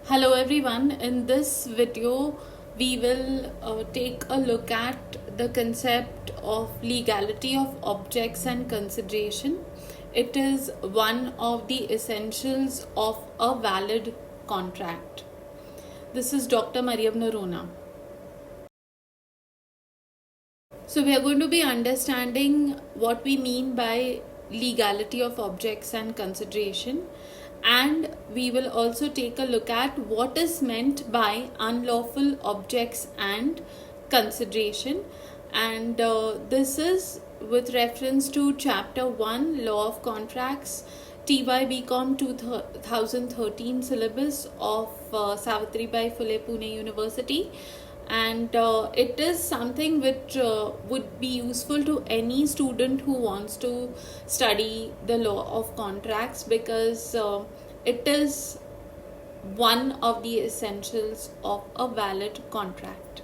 Hello everyone, in this video we will take a look at the concept of legality of objects and consideration. It is one of the essentials of a valid contract. This is Dr. Mariam Noorona. So we are going to be understanding what we mean by legality of objects and consideration, and we will also take a look at what is meant by unlawful objects and consideration, and this is with reference to chapter 1 Law of Contracts, TY BCom 2013 syllabus of Savitribai Phule Pune University. And it is something which would be useful to any student who wants to study the law of contracts, because it is one of the essentials of a valid contract.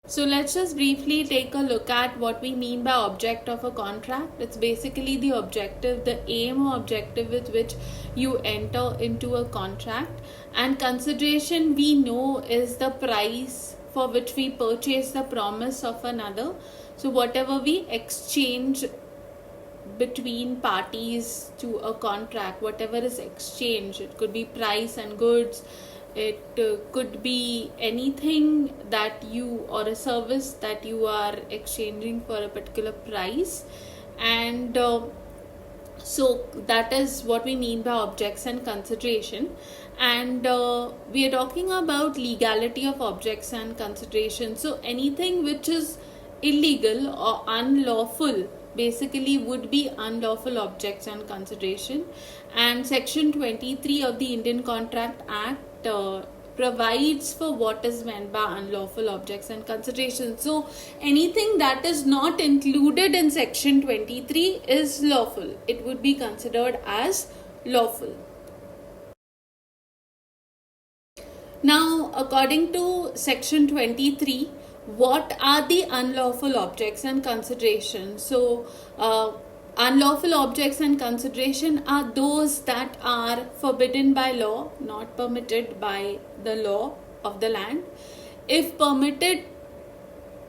So let's just briefly take a look at what we mean by object of a contract. It's basically the objective, the aim or objective with which you enter into a contract. And consideration, we know, is the price for which we purchase the promise of another. So whatever we exchange between parties to a contract, whatever is exchanged, it could be price and goods, it could be anything that you, or a service that you are exchanging for a particular price. And so that is what we mean by objects and consideration. And we are talking about legality of objects and consideration. So anything which is illegal or unlawful basically would be unlawful objects and consideration. And section 23 of the Indian Contract Act provides for what is meant by unlawful objects and consideration. So anything that is not included in section 23 is lawful. It would be considered as lawful. Now, according to section 23, what are the unlawful objects and consideration? So unlawful objects and consideration are those that are forbidden by law, not permitted by the law of the land. If permitted,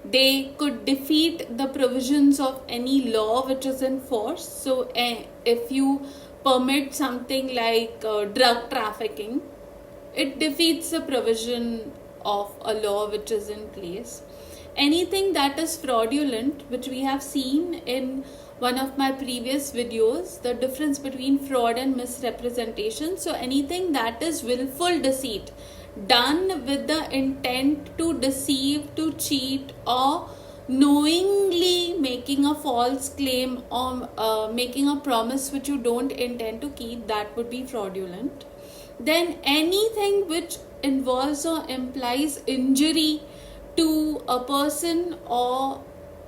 they could defeat the provisions of any law which is in force. So if you permit something like drug trafficking, it defeats the provision of a law which is in place. Anything that is fraudulent, which we have seen in one of my previous videos, the difference between fraud and misrepresentation. So anything that is willful deceit, done with the intent to deceive, to cheat, or knowingly making a false claim or making a promise which you don't intend to keep, that would be fraudulent. Then anything which involves or implies injury to a person or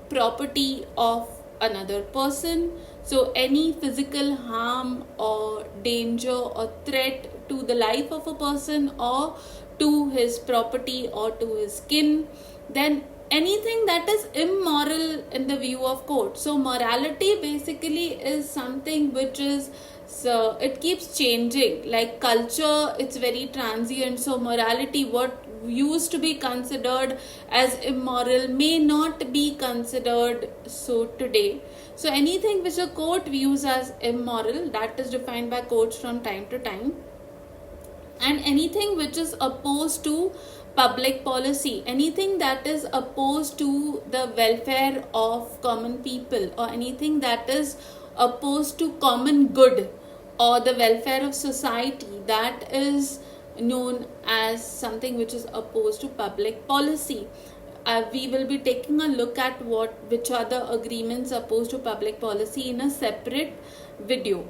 property of another person. So any physical harm or danger or threat to the life of a person or to his property or to his skin. Then anything that is immoral in the view of court. So morality basically is something which is, so it keeps changing. Like culture, it's very transient. So morality, what used to be considered as immoral may not be considered so today. So anything which a court views as immoral, that is defined by courts from time to time. And anything which is opposed to public policy, anything that is opposed to the welfare of common people, or anything that is opposed to common good or the welfare of society, that is known as something which is opposed to public policy. We will be taking a look at which are the agreements opposed to public policy in a separate video.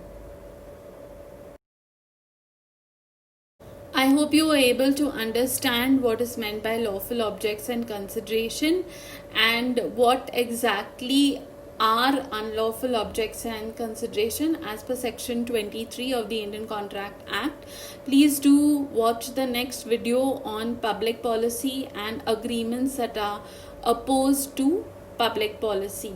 I hope you were able to understand what is meant by lawful objects and consideration, and what exactly are unlawful objects and consideration as per section 23 of the Indian Contract Act. Please do watch the next video on public policy and agreements that are opposed to public policy.